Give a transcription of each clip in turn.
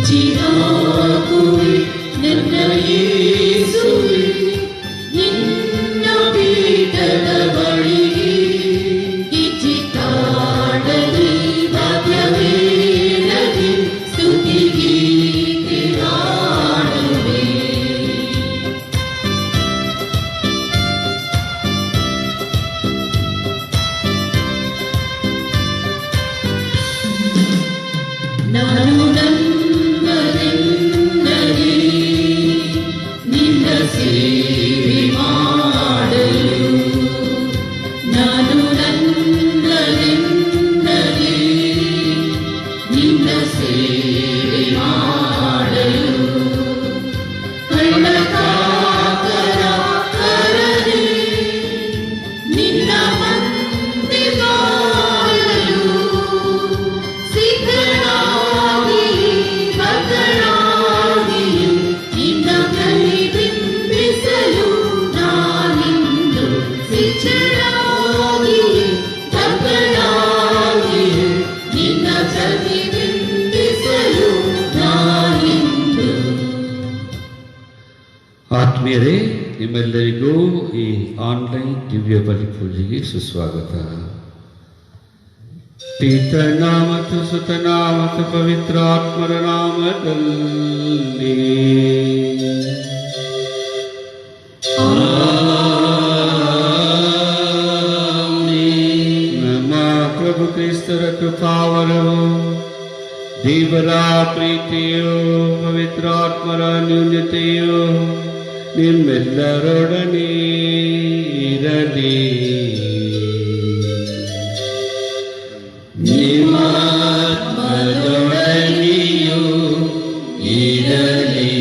ಚಿರಾಗುವೆ ನನ್ನ ಯೇಸುವೆ ನಿನ್ನ ಪೀಠದ ಬಳಿಗೆ ಗಿಜಿತಾಡಲಿ ವಾದ್ಯವೇಳಲಿ ಸ್ತುತಿಗೀತೆ ಹಾಡುವೆ. ನಾನು ನನ್ನದೆನ್ನದೆ ನಿನ್ನ ಸೇವೆ ಮಾಡಲು, ನಾನು ನನ್ನದೆನ್ನದೆ ನಿನ್ನ ಸೇವೆ ಮಾಡಲು ಕಳ್ಳಕಾಕರ ಕರದೆ ನಿನ್ನ ಮುಂದೆ ಬಾಳಲು ಸಿದ್ಧನಾಗಿ ಬದಲಾಗಿಯೂ ನಿನ್ನ ಪ್ರತಿಬಿಂಬಿಸಲು ನಾನಿಂದು ಸಿದ್ಧನಾಗಿಯೂ ಬದಲಾಗಿಯೂ ನಿನ್ನ ಪ್ರತಿಬಿಂಬಿಸಲು ನಾನಿಂದು. ಆತ್ಮೀಯರೇ, ನಿಮ್ಮೆಲ್ಲರಿಗೂ ಈ ಆನ್ಲೈನ್ ದಿವ್ಯ ಬಲಿ ಪೂಜೆಗೆ ಸುಸ್ವಾಗತ. ಪಿತನ ಮತ್ತು ಸುತನ ಮತ್ತು ಪವಿತ್ರಾತ್ಮರ ನಾಮದಲ್ಲಿ ನಮ್ಮ ಪ್ರಭು ಕ್ರಿಸ್ತರ ಕೃಪಾವರವು, ದೇವರ ಪ್ರೀತಿಯು, ಪವಿತ್ರಾತ್ಮರ ನ್ಯೂನ್ಯತೆಯು ನಿಮ್ಮೆಲ್ಲರೊಡನೆ ಇರಲಿ. ನಿಮ್ಮಾತ್ಮದೊಡನೆಯೂ ಇರಲಿ.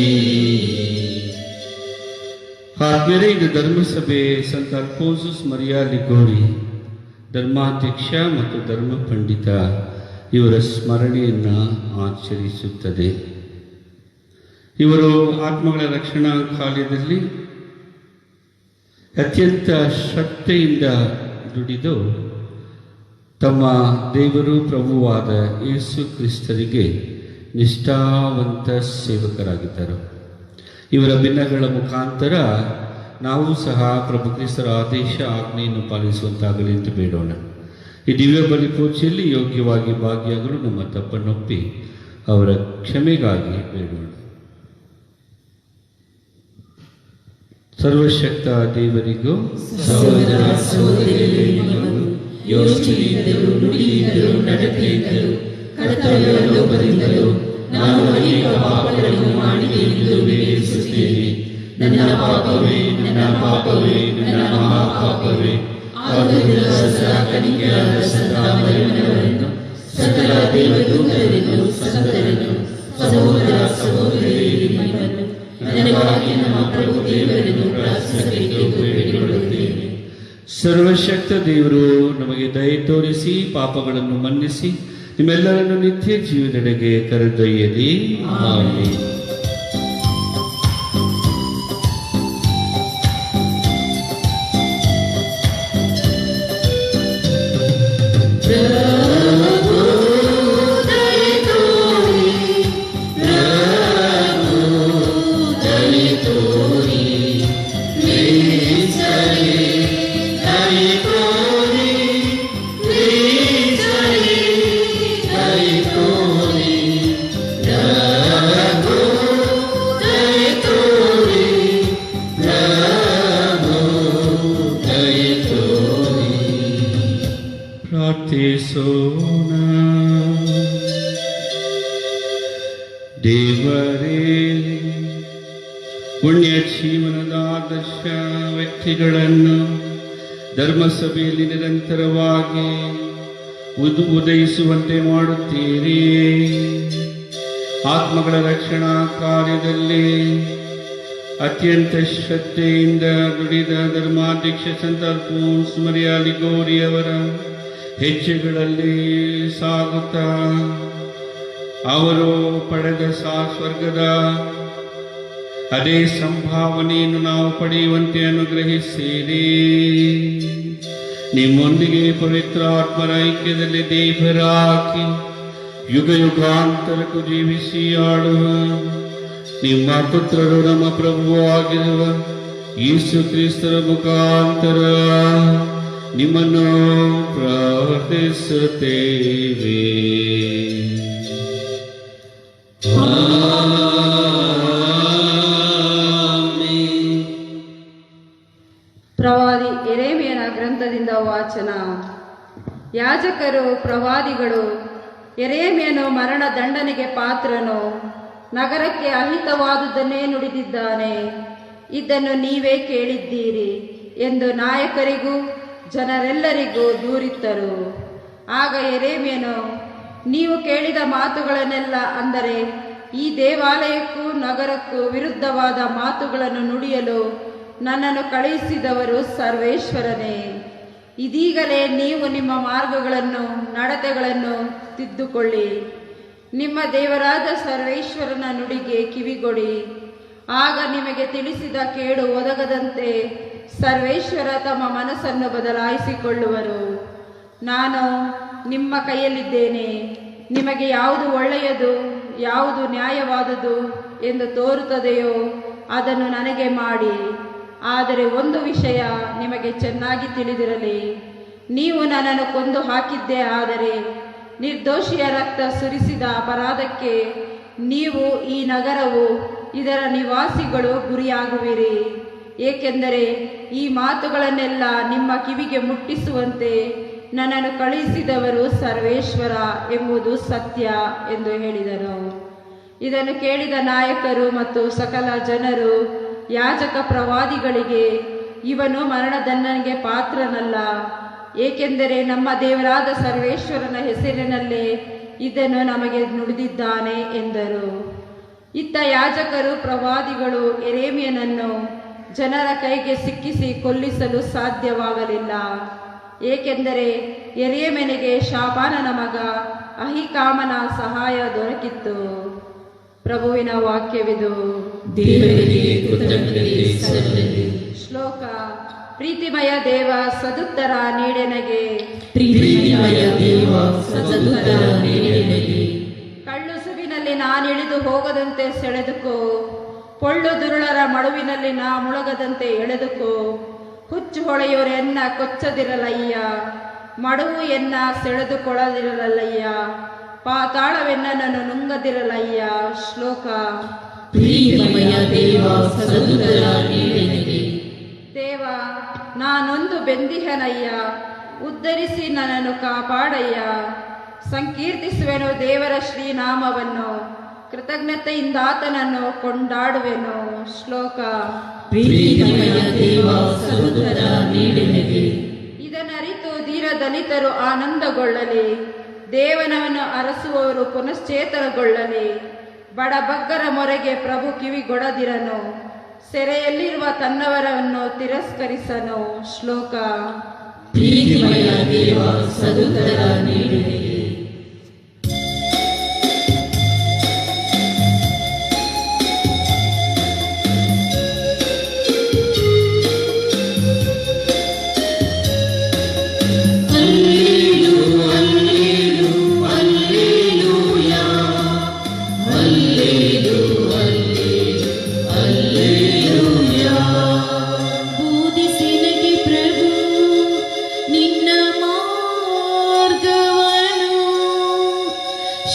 ಆದ್ಮೇಲೆ ಇದು ಧರ್ಮಸಭೆ ಸಂತ ಅಲ್ಫೋನ್ಸಸ್ ಮರಿಯಾ ಲಿಗೋರಿ ಧರ್ಮಾಧ್ಯಕ್ಷ ಮತ್ತು ಧರ್ಮ ಪಂಡಿತ ಇವರ ಸ್ಮರಣೆಯನ್ನು ಆಚರಿಸುತ್ತದೆ. ಇವರು ಆತ್ಮಗಳ ರಕ್ಷಣಾ ಕಾರ್ಯದಲ್ಲಿ ಅತ್ಯಂತ ಶ್ರದ್ಧೆಯಿಂದ ದುಡಿದು ತಮ್ಮ ದೇವರು ಪ್ರಭುವಾದ ಯೇಸು ಕ್ರಿಸ್ತರಿಗೆ ನಿಷ್ಠಾವಂತ ಸೇವಕರಾಗಿದ್ದರು. ಇವರ ಭಿನ್ನಗಳ ಮುಖಾಂತರ ನಾವು ಸಹ ಪ್ರಭು ಕ್ರಿಸ್ತರ ಆದೇಶ ಆಜ್ಞೆಯನ್ನು ಪಾಲಿಸುವಂತಾಗಲಿ ಎಂದು ಬೇಡೋಣ. ಈ ದಿವ್ಯ ಬಲಿ ಪೂಜೆಯಲ್ಲಿ ಯೋಗ್ಯವಾಗಿ ಭಾಗಿಯಾಗಲು ನಮ್ಮ ತಪ್ಪನ್ನೊಪ್ಪಿ ಅವರ ಕ್ಷಮೆಗಾಗಿ ಬೇಡೋಣ. ಸರ್ವಶಕ್ತ ದೇವರಿಗೂ ಸಹೋದರ ಸಹೋದರಿಯರಿಗೂ ಯೋಚನೆಯಿಂದಲೂ ನುಡಿಯಿಂದಲೂ ನಡತೆಯಿಂದಲೂ ಕರ್ತವ್ಯ ಲೋಪದಿಂದಲೂ ನಾನು ಅನೇಕ ಪಾಪಗಳನ್ನು ಮಾಡಿದೆ ಎಂದು ವಿವೇಚಿಸುತ್ತೇನೆ. ನನ್ನ ಪಾಪವೇ, ನನ್ನ ಪಾಪವೇ, ನನ್ನ ಮಹಾಪಾಪವೇ. ಆದುದರಿಂದ ಸದಾ ಕನಿಕರಾದ ಸಂತ ಮರಿಯಮ್ಮನವರನ್ನು, ಸಕಲ ದೇವದೂತರನ್ನು, ಸಂತರನ್ನು, ಸಹೋದರ ಸಹೋದರಿಯರನ್ನು ನನಗಾಗಿ ನಮ್ಮ ಪ್ರಭು ದೇವರನ್ನು ಪ್ರಾರ್ಥಿಸಬೇಕೆಂದು ಬೇಡಿಕೊಳ್ಳುತ್ತೇನೆ. ಸರ್ವಶಕ್ತ ದೇವರು ನಮಗೆ ದಯೆ ತೋರಿಸಿ ಪಾಪಗಳನ್ನು ಮನ್ನಿಸಿ ನಿಮ್ಮೆಲ್ಲರನ್ನು ನಿತ್ಯ ಜೀವನಡೆಗೆ ಕರೆದೊಯ್ಯಲಿ. ಆಮೆನ್. ಪ್ರಾರ್ಥಿಸೋಣ. ದೇವರೇ, ಪುಣ್ಯ ಜೀವನದ ಆದರ್ಶ ವ್ಯಕ್ತಿಗಳನ್ನು ಧರ್ಮಸಭೆಯಲ್ಲಿ ನಿರಂತರವಾಗಿ ಉದಯಿಸುವಂತೆ ಮಾಡುತ್ತೀರಿ. ಆತ್ಮಗಳ ರಕ್ಷಣಾ ಕಾರ್ಯದಲ್ಲಿ ಅತ್ಯಂತ ಶ್ರದ್ಧೆಯಿಂದ ದುಡಿದ ಧರ್ಮಾಧ್ಯಕ್ಷ ಸಂತ ಅಲ್ಫೋನ್ಸ್ ಮರಿಯಾ ಲಿಗೋರಿ ಅವರ ಹೆಜ್ಜೆಗಳಲ್ಲಿ ಸಾಗುತ್ತಾ ಅವರು ಪಡೆದ ಸ್ವರ್ಗದ ಅದೇ ಸಂಭಾವನೆಯನ್ನು ನಾವು ಪಡೆಯುವಂತೆ ಅನುಗ್ರಹಿಸಿರಿ. ನಿಮ್ಮೊಂದಿಗೆ ಪವಿತ್ರ ಆತ್ಮರ ಐಕ್ಯದಲ್ಲಿ ದೇವರಾಗಿ ಯುಗ ಯುಗಾಂತರಕ್ಕೂ ಜೀವಿಸಿ ಆಳುವ ನಿಮ್ಮ ಪುತ್ರರು ನಮ್ಮ ಪ್ರಭುವೂ ಆಗಿರುವ ಯೇಸು ಕ್ರಿಸ್ತರ ಮುಖಾಂತರ ನಿಮ್ಮನ್ನು ಪ್ರಾರ್ಥಿಸುತ್ತೇವೆ. ಪ್ರವಾದಿ ಯೆರೆಮೀಯನ ಗ್ರಂಥದಿಂದ ವಾಚನ. ಯಾಜಕರು, ಪ್ರವಾದಿಗಳು, ಯೆರೆಮೀಯನು ಮರಣ ದಂಡನೆಗೆ ಪಾತ್ರನು, ನಗರಕ್ಕೆ ಅಹಿತವಾದುದನ್ನೇ ನುಡಿದಿದ್ದಾನೆ, ಇದನ್ನು ನೀವೇ ಕೇಳಿದ್ದೀರಿ ಎಂದು ನಾಯಕರಿಗೂ ಜನರೆಲ್ಲರಿಗೂ ದೂರಿತ್ತರು. ಆಗ ಯೆರೆಮೀಯನು, ನೀವು ಕೇಳಿದ ಮಾತುಗಳನ್ನೆಲ್ಲ, ಅಂದರೆ ಈ ದೇವಾಲಯಕ್ಕೂ ನಗರಕ್ಕೂ ವಿರುದ್ಧವಾದ ಮಾತುಗಳನ್ನು ನುಡಿಯಲು ನನ್ನನ್ನು ಕಳುಹಿಸಿದವರು ಸರ್ವೇಶ್ವರನೇ. ಇದೀಗಲೇ ನೀವು ನಿಮ್ಮ ಮಾರ್ಗಗಳನ್ನು, ನಡತೆಗಳನ್ನು ತಿದ್ದುಕೊಳ್ಳಿ. ನಿಮ್ಮ ದೇವರಾದ ಸರ್ವೇಶ್ವರನ ನುಡಿಗೆ ಕಿವಿಗೊಡಿ. ಆಗ ನಿಮಗೆ ತಿಳಿಸಿದ ಕೇಡು ಒದಗದಂತೆ ಸರ್ವೇಶ್ವರ ತಮ್ಮ ಮನಸ್ಸನ್ನು ಬದಲಾಯಿಸಿಕೊಳ್ಳುವರು. ನಾನು ನಿಮ್ಮ ಕೈಯಲ್ಲಿದ್ದೇನೆ. ನಿಮಗೆ ಯಾವುದು ಒಳ್ಳೆಯದು, ಯಾವುದು ನ್ಯಾಯವಾದುದು ಎಂದು ತೋರುತ್ತದೆಯೋ ಅದನ್ನು ನನಗೆ ಮಾಡಿ. ಆದರೆ ಒಂದು ವಿಷಯ ನಿಮಗೆ ಚೆನ್ನಾಗಿ ತಿಳಿದಿರಲಿ, ನೀವು ನನ್ನನ್ನು ಕೊಂದು ಹಾಕಿದ್ದೇ ಆದರೆ ನಿರ್ದೋಷಿಯ ರಕ್ತ ಸುರಿಸಿದ ಅಪರಾಧಕ್ಕೆ ನೀವು, ಈ ನಗರವು, ಇದರ ನಿವಾಸಿಗಳು ಗುರಿಯಾಗುವಿರಿ. ಏಕೆಂದರೆ ಈ ಮಾತುಗಳನ್ನೆಲ್ಲ ನಿಮ್ಮ ಕಿವಿಗೆ ಮುಟ್ಟಿಸುವಂತೆ ನನ್ನನ್ನು ಕಳುಹಿಸಿದವರು ಸರ್ವೇಶ್ವರ ಎಂಬುದು ಸತ್ಯ ಎಂದು ಹೇಳಿದರು. ಇದನ್ನು ಕೇಳಿದ ನಾಯಕರು ಮತ್ತು ಸಕಲ ಜನರು ಯಾಜಕ ಪ್ರವಾದಿಗಳಿಗೆ, ಇವನು ಮರಣದಂಡನೆಗೆ ಪಾತ್ರನಲ್ಲ, ಏಕೆಂದರೆ ನಮ್ಮ ದೇವರಾದ ಸರ್ವೇಶ್ವರನ ಹೆಸರಿನಲ್ಲೇ ಇದನ್ನು ನಮಗೆ ನುಡಿದಿದ್ದಾನೆ ಎಂದರು. ಇತ್ತ ಯಾಜಕರು, ಪ್ರವಾದಿಗಳು ಯೆರೆಮೀಯನನ್ನು ಜನರ ಕೈಗೆ ಸಿಕ್ಕಿಸಿ ಕೊಲ್ಲಿಸಲು ಸಾಧ್ಯವಾಗಲಿಲ್ಲ. ಏಕೆಂದರೆ ಯೆರೆಮೀಯನಿಗೆ ಶಾಫಾನನ ಮಗ ಅಹಿಕಾಮನ ಸಹಾಯ ದೊರಕಿತ್ತು. ಪ್ರಭುವಿನ ವಾಕ್ಯವಿದು. ದೇವರಿಗೆ ಕೃತಜ್ಞತೆ ಸಲ್ಲಲಿ. ಶ್ಲೋಕ. ಪ್ರೀತಿಮಯ ದೇವ ಸದುತ್ತರ ನೀಡೆನಗೆ, ಪ್ರೀತಿಮಯ ದೇವ ಸದುತ್ತರ ನೀಡೆನಗೆ. ಕಳ್ಳು ಸುವಿನಲ್ಲಿ ನಾನಿಳಿದು ಹೋಗದಂತೆ ಸೆಳೆದುಕೋ, ಪೊಳ್ಳು ದುರುಳರ ಮಡುವಿನಲ್ಲಿ ನಾ ಮುಳುಗದಂತೆ ಎಳೆದುಕೋ. ಹುಚ್ಚು ಹೊಳೆಯೋರು ಎನ್ನ ಕೊಚ್ಚದಿರಲಯ್ಯ, ಮಡುವು ಎನ್ನ ಸೆಳೆದುಕೊಳ್ಳದಿರಲಯ್ಯ, ಪಾತಾಳವೆನ್ನನ್ನು ನುಂಗದಿರಲಯ್ಯ. ಶ್ಲೋಕ. ಪ್ರೀತಿಮಯ ದೇವ ಸದುತ್ತರ ನೀಡೆನಗೆ. ದೇವ, ನಾನೊಂದು ಬೆಂದಿಹನಯ್ಯ, ಉದ್ಧರಿಸಿ ನನ್ನನ್ನು ಕಾಪಾಡಯ್ಯ. ಸಂಕೀರ್ತಿಸುವೆನು ದೇವರ ಶ್ರೀನಾಮವನ್ನು, ಕೃತಜ್ಞತೆಯಿಂದ ಆತನನ್ನು ಕೊಂಡಾಡುವೆನು. ಶ್ಲೋಕ. ಪ್ರೀತಿಮಯ ದೇವ ಸದುತ್ತರ ನೀಡೆನಗೆ. ಇದನ್ನರಿತು ಧೀರ ದಲಿತರು ಆನಂದಗೊಳ್ಳಲಿ, ದೇವನವನ್ನು ಅರಸುವವರು ಪುನಶ್ಚೇತನಗೊಳ್ಳಲಿ. ಬಡಬಗ್ಗರ ಮೊರೆಗೆ ಪ್ರಭು ಕಿವಿಗೊಡದಿರನು, ಸೆರೆಯಲ್ಲಿರುವ ತನ್ನವರನ್ನು ತಿರಸ್ಕರಿಸನು. ಶ್ಲೋಕ. ಪ್ರೀತಿಮಯ ದೇವ ಸದುತ್ತರ ನೀಡೆನಗೆ.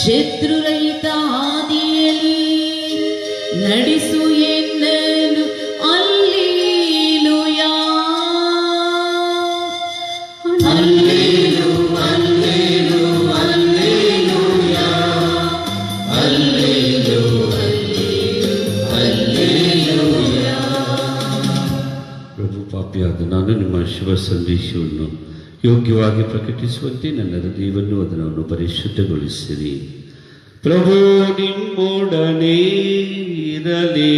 ಶತ್ರುರಹಿತ ಹಾದಿಯಲ್ಲಿ ನಡೆಸು ಎನ್ನನು. Alleluia, ಅಲ್ಲೇಲೂ, ಅಲ್ಲೇಲೂ, alleluia, ಅಲ್ಲೇಲೂ, ಅಲ್ಲೇಲೂ, alleluia. ಪ್ರಭು, ಪಾಪಿಯಾದ ನಾನು ನಿಮ್ಮ ಶುಭ ಸಂದೇಶವನ್ನು ಯೋಗ್ಯವಾಗಿ ಪ್ರಕಟಿಸುವಂತೆ ನನ್ನ ಹೃದಯವನ್ನು ಅದನ್ನು ಪರಿಶುದ್ಧಗೊಳಿಸಿರಿ. ಪ್ರಭು ನಿಮ್ಮೊಡನೆ ಇರಲಿ.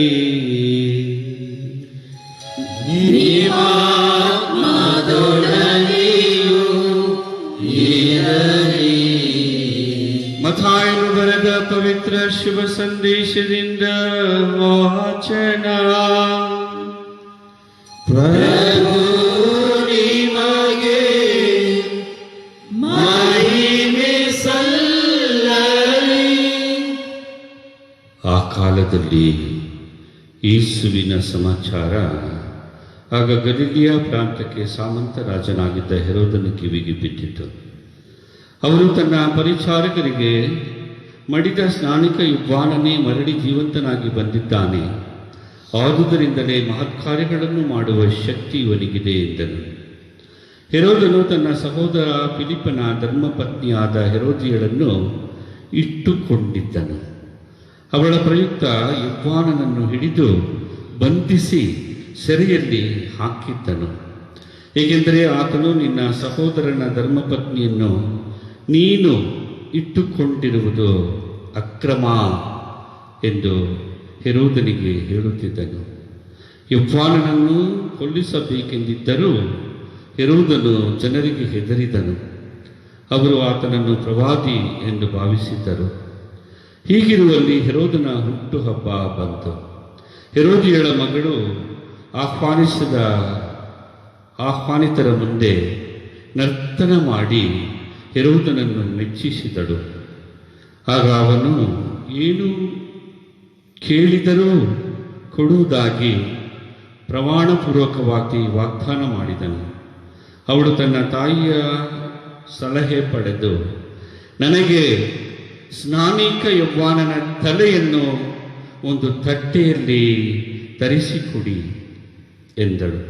ಮತ್ತಾಯನು ಬರೆದ ಪವಿತ್ರ ಶುಭ ಸಂದೇಶದಿಂದ ವಾಚನ. ಪ್ರಭು ನಿಮಗೆ ಮಹಿಮೆ ಸಲ್ಲಲಿ. ಕಾಲದಲ್ಲಿ ಯೇಸುವಿನ ಸಮಾಚಾರ ಆಗ ಗಲಿಲಿಯ ಪ್ರಾಂತಕ್ಕೆ ಸಾಮಂತ ರಾಜನಾಗಿದ್ದ ಹೆರೋದನ ಕಿವಿಗೆ ಬಿದ್ದಿತು. ಅವನು ತನ್ನ ಪರಿಚಾರಕರಿಗೆ, ಮಡಿದ ಸ್ನಾನಿಕ ಯುವಾನನೇ ಮರಳಿ ಜೀವಂತನಾಗಿ ಬಂದಿದ್ದಾನೆ, ಆದುದರಿಂದಲೇ ಮಹತ್ಕಾರ್ಯಗಳನ್ನು ಮಾಡುವ ಶಕ್ತಿ ಇವನಿಗಿದೆ ಎಂದನು. ಹೆರೋದನು ತನ್ನ ಸಹೋದರ ಫಿಲಿಪ್ಪನ ಧರ್ಮಪತ್ನಿಯಾದ ಹೆರೋದಿಯಳನ್ನು ಇಟ್ಟುಕೊಂಡಿದ್ದನು. ಅವಳ ಪ್ರಯುಕ್ತ ಯುವಾನನನ್ನು ಹಿಡಿದು ಬಂಧಿಸಿ ಸೆರೆಯಲ್ಲಿ ಹಾಕಿದ್ದನು. ಏಕೆಂದರೆ ಆತನು, ನಿನ್ನ ಸಹೋದರನ ಧರ್ಮಪತ್ನಿಯನ್ನು ನೀನು ಇಟ್ಟುಕೊಂಡಿರುವುದು ಅಕ್ರಮ ಎಂದು ಹೆರೋದನಿಗೆ ಹೇಳುತ್ತಿದ್ದನು. ಯುವಾನನನ್ನು ಕೊಲ್ಲಿಸಬೇಕೆಂದಿದ್ದರೂ ಹೆರೋದನು ಜನರಿಗೆ ಹೆದರಿದನು. ಅವರು ಆತನನ್ನು ಪ್ರವಾದಿ ಎಂದು ಭಾವಿಸಿದ್ದರು. ಹೀಗಿರುವಲ್ಲಿ ಹೆರೋದನ ಹುಟ್ಟುಹಬ್ಬ ಬಂತು. ಹೆರೋದಿಯಳ ಮಗಳು ಆಹ್ವಾನಿತರ ಮುಂದೆ ನರ್ತನ ಮಾಡಿ ಹೆರೋದನನ್ನು ಮೆಚ್ಚಿಸಿದಳು. ಆಗ ಅವನು ಏನು ಕೇಳಿದರೂ ಕೊಡುವುದಾಗಿ ಪ್ರಮಾಣಪೂರ್ವಕವಾಗಿ ವಾಗ್ದಾನ ಮಾಡಿದನು. ಅವಳು ತನ್ನ ತಾಯಿಯ ಸಲಹೆ ಪಡೆದು, ನನಗೆ ಸ್ನಾನಿಕ ಯೌವನನ ತಲೆಯನ್ನು ಒಂದು ತಟ್ಟೆಯಲ್ಲಿ ತರಿಸಿಕೊಡಿ ಎಂದಳು.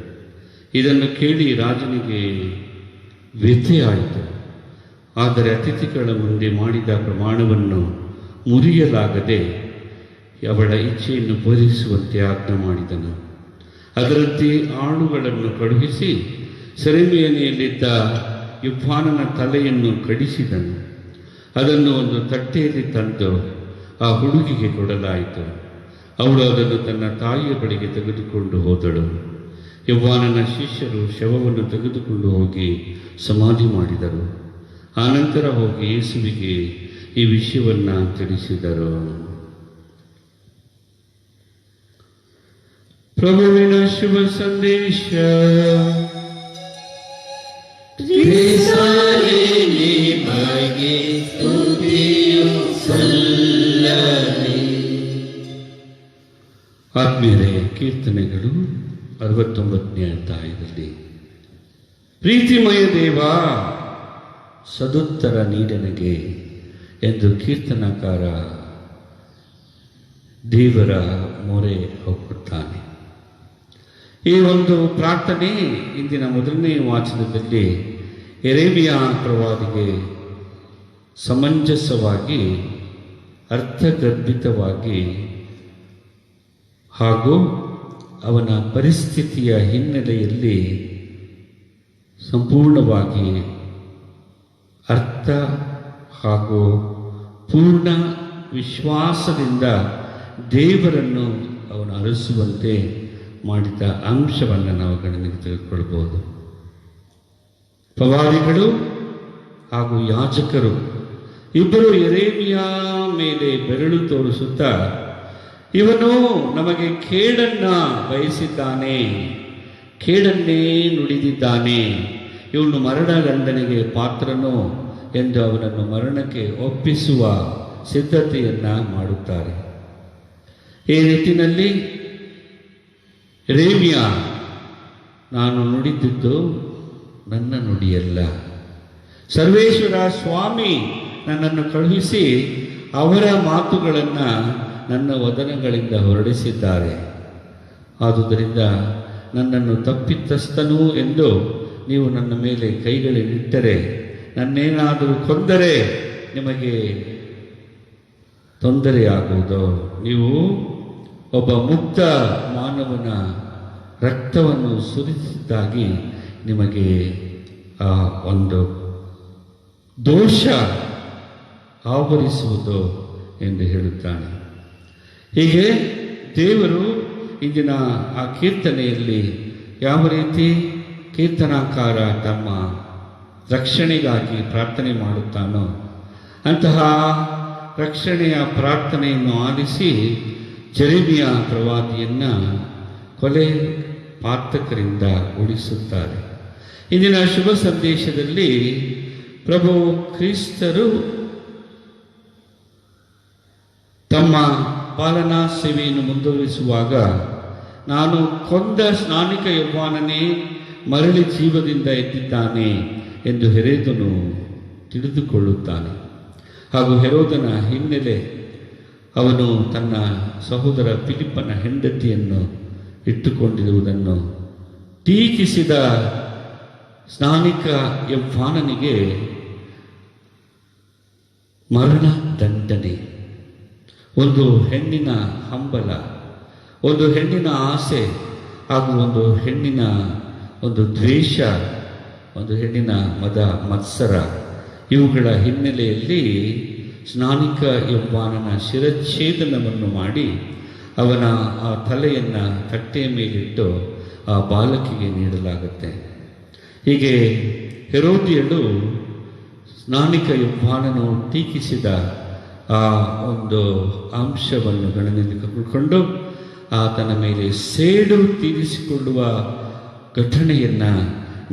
ಇದನ್ನು ಕೇಳಿ ರಾಜನಿಗೆ ವ್ಯಥೆಯಾಯಿತು. ಆದರೆ ಅತಿಥಿಗಳ ಮುಂದೆ ಮಾಡಿದ ಪ್ರಮಾಣವನ್ನು ಮುರಿಯಲಾಗದೆ ಅವಳ ಇಚ್ಛೆಯನ್ನು ಪೂರೈಸುವಂತೆ ಆಜ್ಞೆ ಮಾಡಿದನು. ಅದರಂತೆ ಆಳುಗಳನ್ನು ಕಳುಹಿಸಿ ಸೆರೆಮನೆಯಲ್ಲಿದ್ದ ಯುವಾನನ ತಲೆಯನ್ನು ಕಡಿಸಿದನು. ಅದನ್ನು ಒಂದು ತಟ್ಟೆಯಲ್ಲಿ ತಂದು ಆ ಹುಡುಗಿಗೆ ಕೊಡಲಾಯಿತು. ಅವಳು ಅದನ್ನು ತನ್ನ ತಾಯಿಯ ಬಳಿಗೆ ತೆಗೆದುಕೊಂಡು ಹೋದಳು. ಯುವಾನನ ಶಿಷ್ಯರು ಶವವನ್ನು ತೆಗೆದುಕೊಂಡು ಹೋಗಿ ಸಮಾಧಿ ಮಾಡಿದರು. ಆನಂತರ ಹೋಗಿ ಯೇಸುವಿಗೆ ಈ ವಿಷಯವನ್ನು ತಿಳಿಸಿದರು. ಪ್ರಭುವಿನ ಶುಭ ಸಂದೇಶ. ಆತ್ಮೀಯರೇ, ಕೀರ್ತನೆಗಳು 69ನೇ ಅಧ್ಯಾಯದಲ್ಲಿ ಪ್ರೀತಿಮಯ ದೇವ ಸದುತ್ತರ ನೀಡನೆಗೆ ಎಂದು ಕೀರ್ತನಕಾರ ದೇವರ ಮೊರೆ ಹೋಗುತ್ತಾನೆ. ಈ ಒಂದು ಪ್ರಾರ್ಥನೆ ಇಂದಿನ ಮೊದಲನೇ ವಾಚನದಲ್ಲಿ ಯೆರೆಮೀಯ ಪ್ರವಾದಿಗೆ ಸಮಂಜಸವಾಗಿ, ಅರ್ಥಗರ್ಭಿತವಾಗಿ ಹಾಗೂ ಅವನ ಪರಿಸ್ಥಿತಿಯ ಹಿನ್ನೆಲೆಯಲ್ಲಿ ಸಂಪೂರ್ಣವಾಗಿ ಅರ್ಥ ಹಾಗೂ ಪೂರ್ಣ ವಿಶ್ವಾಸದಿಂದ ದೇವರನ್ನು ಅವನು ಅರಸುವಂತೆ ಮಾಡಿದ ಅಂಶವನ್ನು ನಾವು ಗಣನೆಗೆ ತೆಗೆದುಕೊಳ್ಬೋದು. ಪ್ರವಾದಿಗಳು ಹಾಗೂ ಯಾಜಕರು ಇಬ್ಬರು ಯೆರೆಮೀಯ ಮೇಲೆ ಬೆರಳು ತೋರಿಸುತ್ತಾ, ಇವನು ನಮಗೆ ಕೇಡನ್ನ ಬಯಸಿದ್ದಾನೆ, ಕೇಡನ್ನೇ ನುಡಿದಿದ್ದಾನೆ, ಇವನು ಮರಣದಂಡನೆಗೆ ಪಾತ್ರನು ಎಂದು ಅವನನ್ನು ಮರಣಕ್ಕೆ ಒಪ್ಪಿಸುವ ಸಿದ್ಧತೆಯನ್ನ ಮಾಡುತ್ತಾರೆ. ಈ ನಿಟ್ಟಿನಲ್ಲಿ ಯೆರೆಮೀಯ, ನಾನು ನುಡಿದಿದ್ದು ನನ್ನ ನುಡಿಯಲ್ಲ, ಸರ್ವೇಶ್ವರ ಸ್ವಾಮಿ ನನ್ನನ್ನು ಕಳುಹಿಸಿ ಅವರ ಮಾತುಗಳನ್ನು ನನ್ನ ವದನಗಳಿಂದ ಹೊರಡಿಸಿದ್ದಾರೆ. ಆದುದರಿಂದ ನನ್ನನ್ನು ತಪ್ಪಿತಸ್ಥನು ಎಂದು ನೀವು ನನ್ನ ಮೇಲೆ ಕೈಗಳಿಟ್ಟರೆ, ನನ್ನೇನಾದರೂ ಕೊಂದರೆ ನಿಮಗೆ ತೊಂದರೆಯಾಗುವುದು. ನೀವು ಒಬ್ಬ ಮುಕ್ತ ಮಾನವನ ರಕ್ತವನ್ನು ಸುರಿಸಿದ್ದಾಗಿ ನಿಮಗೆ ಆ ಒಂದು ದೋಷ ಆವರಿಸುವುದು ಎಂದು ಹೇಳುತ್ತಾನೆ. ಹೀಗೆ ದೇವರು ಇಂದಿನ ಆ ಕೀರ್ತನೆಯಲ್ಲಿ ಯಾವ ರೀತಿ ಕೀರ್ತನಾಕಾರ ತಮ್ಮ ರಕ್ಷಣೆಗಾಗಿ ಪ್ರಾರ್ಥನೆ ಮಾಡುತ್ತಾನೋ ಅಂತಹ ರಕ್ಷಣೆಯ ಪ್ರಾರ್ಥನೆಯನ್ನು ಆಲಿಸಿ ಯೆರೆಮೀಯ ಪ್ರವಾದಿಯನ್ನು ಕೊಲೆ ಪಾತಕರಿಂದ ಉಳಿಸುತ್ತಾರೆ. ಇಂದಿನ ಶುಭ ಸಂದೇಶದಲ್ಲಿ ಪ್ರಭು ಕ್ರಿಸ್ತರು ತಮ್ಮ ಪಾಲನಾ ಸೇವೆಯನ್ನು ಮುಂದುವರಿಸುವಾಗ, ನಾನು ಕೊಂದ ಸ್ನಾನಿಕ ಯೌವಾನನೇ ಮರಳಿ ಜೀವದಿಂದ ಎದ್ದಿದ್ದಾನೆ ಎಂದು ಹೆರೋದನು ತಿಳಿದುಕೊಳ್ಳುತ್ತಾನೆ. ಹಾಗೂ ಹೆರೋದನ ಹಿನ್ನೆಲೆ, ಅವನು ತನ್ನ ಸಹೋದರ ಫಿಲಿಪ್ಪನ ಹೆಂಡತಿಯನ್ನು ಇಟ್ಟುಕೊಂಡಿರುವುದನ್ನು ಟೀಕಿಸಿದ ಸ್ನಾನಿಕ ಯೌವಾನನಿಗೆ ಮರಣ ದಂಡನೆ, ಒಂದು ಹೆಣ್ಣಿನ ಹಂಬಲ, ಒಂದು ಹೆಣ್ಣಿನ ಆಸೆ, ಹಾಗೂ ಒಂದು ಹೆಣ್ಣಿನ ಒಂದು ದ್ವೇಷ, ಒಂದು ಹೆಣ್ಣಿನ ಮದ ಮತ್ಸರ, ಇವುಗಳ ಹಿನ್ನೆಲೆಯಲ್ಲಿ ಸ್ನಾನಿಕ ಯೌವಾನನ ಶಿರಚ್ಛೇದನವನ್ನು ಮಾಡಿ ಅವನ ಆ ತಲೆಯನ್ನು ಕಟ್ಟೆಯ ಮೇಲಿಟ್ಟು ಆ ಬಾಲಕಿಗೆ ನೀಡಲಾಗುತ್ತೆ. ಹೀಗೆ ಹೆರೋದಿಯಳು ಸ್ನಾನಿಕ ಯೌವಾನನು ಟೀಕಿಸಿದ ಆ ಒಂದು ಅಂಶವನ್ನು ಗಣನೆಯಲ್ಲಿ ತೆಗೆದುಕೊಂಡು ಆತನ ಮೇಲೆ ಸೇಡು ತೀರಿಸಿಕೊಳ್ಳುವ ಘಟನೆಯನ್ನು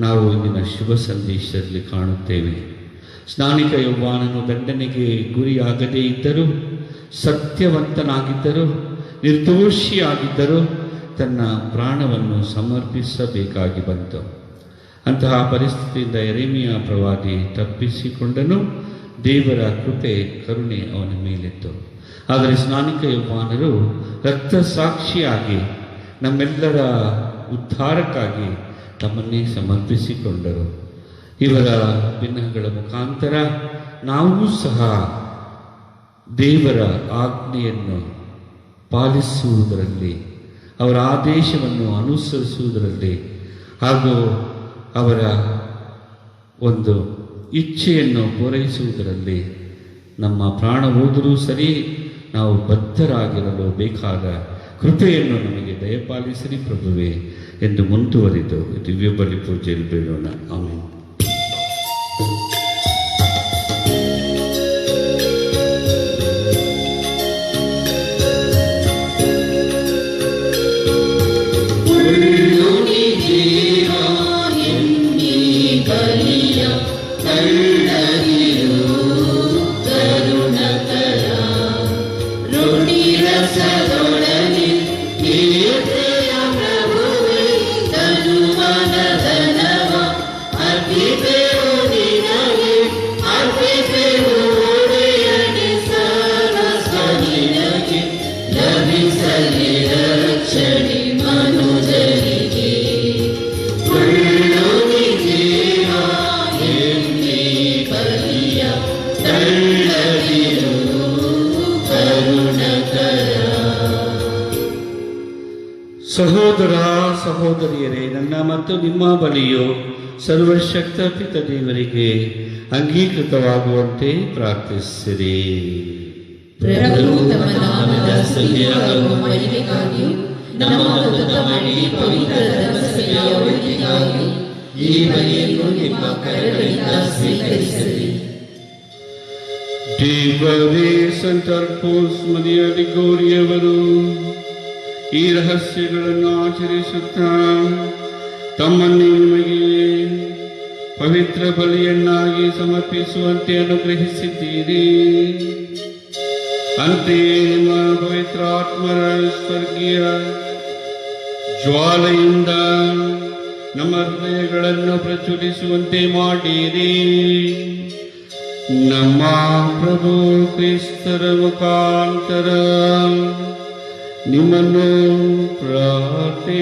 ನಾವು ಇಂದಿನ ಶುಭ ಸಂದೇಶದಲ್ಲಿ ಕಾಣುತ್ತೇವೆ. ಸ್ನಾನಿಕ ಯೌವಾನನು ದಂಡನೆಗೆ ಗುರಿಯಾಗದೇ ಇದ್ದರೂ, ಸತ್ಯವಂತನಾಗಿದ್ದರೂ, ನಿರ್ದೋಷಿಯಾಗಿದ್ದರೂ ತನ್ನ ಪ್ರಾಣವನ್ನು ಸಮರ್ಪಿಸಬೇಕಾಗಿ ಬಂತು. ಅಂತಹ ಪರಿಸ್ಥಿತಿಯಿಂದ ಯೆರೆಮೀಯ ಪ್ರವಾದಿ ತಪ್ಪಿಸಿಕೊಂಡನು. ದೇವರ ಕೃಪೆ ಕರುಣೆ ಅವನ ಮೇಲಿತ್ತು. ಆದರೆ ಸ್ನಾನಿಕ ಯೌವಾನರು ರಕ್ತ ಸಾಕ್ಷಿಯಾಗಿ ನಮ್ಮೆಲ್ಲರ ಉದ್ಧಾರಕ್ಕಾಗಿ ತಮ್ಮನ್ನೇ ಸಮರ್ಪಿಸಿಕೊಂಡರು. ಇವರ ಭಿನ್ನಗಳ ಮುಖಾಂತರ ನಾವು ಸಹ ದೇವರ ಆಜ್ಞೆಯನ್ನು ಪಾಲಿಸುವುದರಲ್ಲಿ, ಅವರ ಆದೇಶವನ್ನು ಅನುಸರಿಸುವುದರಲ್ಲಿ, ಹಾಗೂ ಅವರ ಒಂದು ಇಚ್ಛೆಯನ್ನು ಪೂರೈಸುವುದರಲ್ಲಿ ನಮ್ಮ ಪ್ರಾಣ ಹೋದರೂ ಸರಿ ನಾವು ಬದ್ಧರಾಗಿರಲು ಬೇಕಾದ ಕೃಪೆಯನ್ನು ನಮಗೆ ದಯಪಾಲಿಸಿರಿ ಪ್ರಭುವೇ ಎಂದು ಮುಂದುವರಿದು ದಿವ್ಯ ಬಲಿ ಪೂಜೆಯಲ್ಲಿ ಬೇಡೋಣ. ಆಮೆನ್. ಸಹೋದರ ಸಹೋದರಿಯರೇ, ನನ್ನ ಮತ್ತು ನಿಮ್ಮ ಬಲಿಯು ಸರ್ವಶಕ್ತ ಪಿತ ದೇವರಿಗೆ ಅಂಗೀಕೃತವಾಗುವಂತೆ ಪ್ರಾರ್ಥಿಸಿರಿ. ಪ್ರಭು ತಮ್ಮ ನಾಮದ ಸ್ತುತಿಯಾಗುವ ಮಹಿಮೆಗಾಗಿಯೂ ನಮ್ಮ ಮತ್ತು ಮಾಡಿ ಪವಿತ್ರ ಧರ್ಮಸಭೆಯ ಒಳಿತಿಗಾಗಿಯೂ ಈ ಬಲಿಯನ್ನು ನಿಮ್ಮ ಕರಗಳಿಂದ ಸ್ವೀಕರಿಸಿರಿ. ದೇವರೇ, ಸಂತ ಅಲ್ಫೋನ್ಸ್ ಮರಿಯ ಲಿಗೋರಿಯವರು ಈ ರಹಸ್ಯಗಳನ್ನು ಆಚರಿಸುತ್ತಾ ತಮ್ಮನ್ನೇ ನಿಮಗೆ ಪವಿತ್ರ ಬಲಿಯನ್ನಾಗಿ ಸಮರ್ಪಿಸುವಂತೆ ಅನುಗ್ರಹಿಸಿದ್ದೀರಿ. ಅಂತೆಯೇ ನಿಮ್ಮ ಪವಿತ್ರ ಆತ್ಮರ ಸ್ವರ್ಗೀಯ ಜ್ವಾಲೆಯಿಂದ ನಮ್ಮ ಹೃದಯಗಳನ್ನು ಪ್ರಚುರಿಸುವಂತೆ ಮಾಡಿರಿ. ನಮ್ಮ ಪ್ರಭು ಕ್ರಿಸ್ತರ ಮುಖಾಂತರ ನಿಮ್ಮನ್ನು ಪ್ರಾರ್ಥಿಸುತ್ತೇವೆ.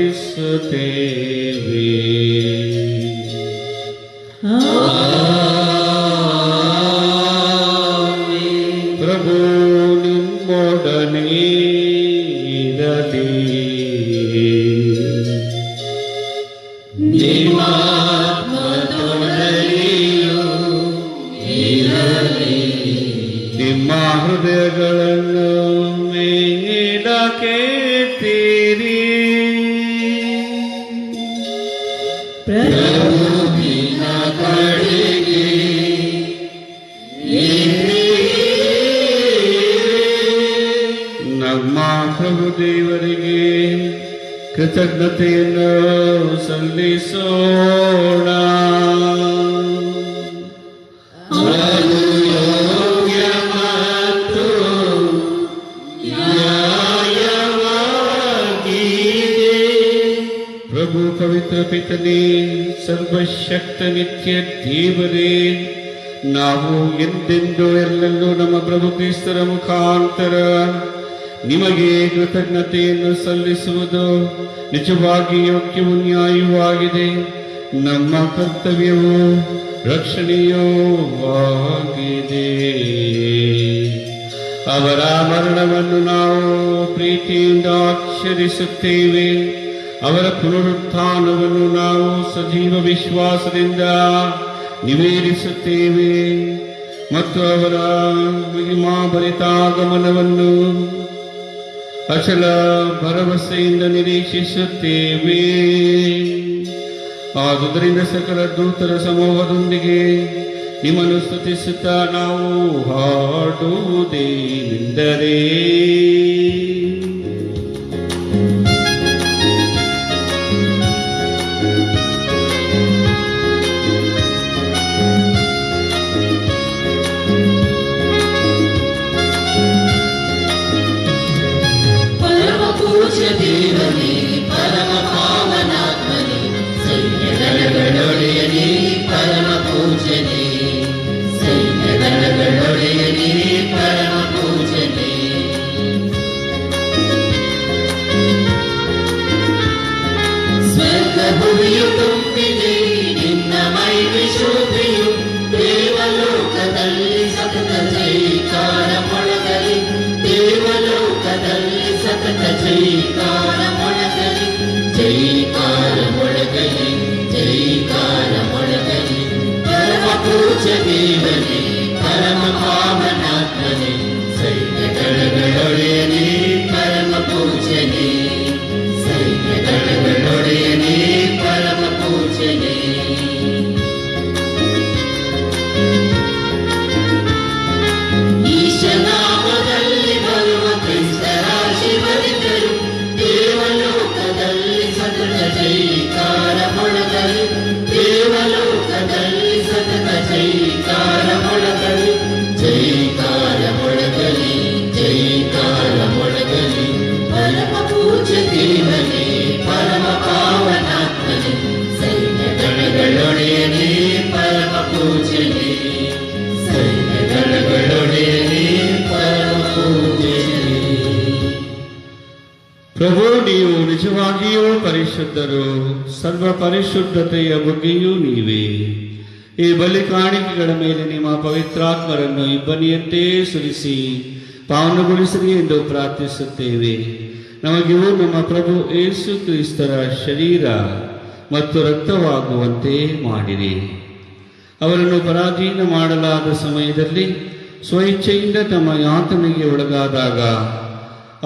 ಪ್ರಭು ನಿಮ್ಮೊಡನೆ ಇರಲಿ. ನಿಮ್ಮ ಆತ್ಮದೊಡನೆಯೂ ಇರಲಿ. ನಿಮ್ಮ ಹೃದಯಗಳನ್ನು ಮೇಲಕ್ಕೆತ್ತಿರಿ. ಪ್ರಭುವಿನ ಕಡೆಗೆ ನಮ್ಮ ಪ್ರಭು ದೇವರಿಗೆ ಕೃತಜ್ಞತೆಯನ್ನು ಸಲ್ಲಿಸೋಣ. ಯೋಗ್ಯ ಮತ್ತು ಪಿತನೇ, ಸರ್ವಶಕ್ತ ನಿತ್ಯ ದೇವರೇ, ನಾವು ಎಂದೆಂದೂ ಎಲ್ಲೆಲ್ಲೂ ನಮ್ಮ ಪ್ರಭು ಕ್ರಿಸ್ತರ ಮುಖಾಂತರ ನಿಮಗೆ ಕೃತಜ್ಞತೆಯನ್ನು ಸಲ್ಲಿಸುವುದು ನಿಜವಾಗಿ ಯೋಗ್ಯವೂ ನ್ಯಾಯವೂ ನಮ್ಮ ಕರ್ತವ್ಯವೂ ರಕ್ಷಣೆಯೂ ಆಗಿದೆ. ಅವರ ಮರಣವನ್ನು ನಾವು ಪ್ರೀತಿಯಿಂದ ಆಚರಿಸುತ್ತೇವೆ. ಅವರ ಪುನರುತ್ಥಾನವನ್ನು ನಾವು ಸಜೀವ ವಿಶ್ವಾಸದಿಂದ ನಿವೇದಿಸುತ್ತೇವೆ ಮತ್ತು ಅವರ ಮಹಿಮಾಭರಿತಾಗಮನವನ್ನು ಅಚಲ ಭರವಸೆಯಿಂದ ನಿರೀಕ್ಷಿಸುತ್ತೇವೆ. ಆದುದರಿಂದ ಸಕಲ ದೂತರ ಸಮೂಹದೊಂದಿಗೆ ನಿಮ್ಮನ್ನು ಸ್ತುತಿಸುತ್ತಾ ನಾವು ಹಾಡುವುದೇನೆಂದರೆ, ದೇವನೇ, ಪರಮ ಪಾವನಾತ್ಮನೇ, ಸೈನ್ಯಗಣಗಳೊಡೆಯನೇ, ಪರಮ ಪೂಜನೆ, ಸೈನ್ಯಗಣಗಳೊಡೆಯನೇ, ಪರಮ ಪೂಜನೆ. ಸ್ವರ್ಗ ಭೂಮಿಯು ತುಂಬಿದೆ ನಿನ್ನ ಮಹಿಮೆ ಶೋಭೆಯು, ದೇವಲೋಕದಲ್ಲಿ ಸತತ ಜೈಕಾರ ಮೊಳಗಲಿ, ದೇವಲೋಕದಲ್ಲಿ ಸತತ ಜೈಕಾರ ಮೊಳಗಲಿ, ಜೈಕಾರ ಮೊಳಗಲಿ, ಜೈಕಾರ ಮೊಳಗಲಿ. ಪರಮ ಪೂಜ್ಯ ದೇವನೇ, ಪರಮ ಪಾವನಾತ್ಮನೇ, ಸೈನ್ಯಗಣಗಳೊಡೆಯನೇ, ಪರಮ ಪೂಜ್ಯನೇ, ಸೈನ್ಯಗಣಗಳೊಡೆಯನೇ, ಪರಮ ಪೂಜ್ಯನೇ. ಈಶನಾಮದಲ್ಲಿ ಬರುವ ಕ್ರಿಸ್ತರ ಶಿವರಿದರು, ದೇವಲೋಕದಲ್ಲಿ ಸತತ ಜೈಕಾರ ಮೊಳಗಲಿ, ದೇವಲೋಕದಲ್ಲಿ ಸತತ ಜೈಕಾರ ಮೊಳಗಲಿ, ಜೈಕಾರ ಮೊಳಗಲಿ, ಜೈಕಾರ ಮೊಳಗಲಿ. ಪರಮ ಪೂಜ್ಯ ದೇವನೇ, ಪರಮ ಪಾವನಾತ್ಮನೇ, ಸೈನ್ಯಗಣಗಳೊಡೆಯನೇ, ಪರಮ ಪೂಜ್ಯನೇ, ಸೈನ್ಯಗಣಗಳೊಡೆಯನೇ, ಪರಮ ಪೂಜ್ಯನೇ. ಪ್ರಭು, ನೀವು ನಿಜವಾಗಿಯೂ ಪರಿಶುದ್ಧರು, ಸರ್ವ ಪರಿಶುದ್ಧತೆಯ ಬಗ್ಗೆಯೂ ನೀವೇ. ಈ ಬಲಿ ಕಾಣಿಕೆಗಳ ಮೇಲೆ ನಿಮ್ಮ ಪವಿತ್ರಾತ್ಮರನ್ನು ಇಬ್ಬನಿಯಂತೆ ಸುರಿಸಿ ಪಾವನಗೊಳಿಸಿರಿ ಎಂದು ಪ್ರಾರ್ಥಿಸುತ್ತೇವೆ. ನಮಗಿವು ನಮ್ಮ ಪ್ರಭು ಯೇಸು ಕ್ರಿಸ್ತರ ಶರೀರ ಮತ್ತು ರಕ್ತವಾಗುವಂತೆ ಮಾಡಿರಿ. ಅವರನ್ನು ಪರಾಧೀನ ಮಾಡಲಾದ ಸಮಯದಲ್ಲಿ ಸ್ವಇಚ್ಛೆಯಿಂದ ತಮ್ಮ ಯಾತನೆಗೆ ಒಳಗಾದಾಗ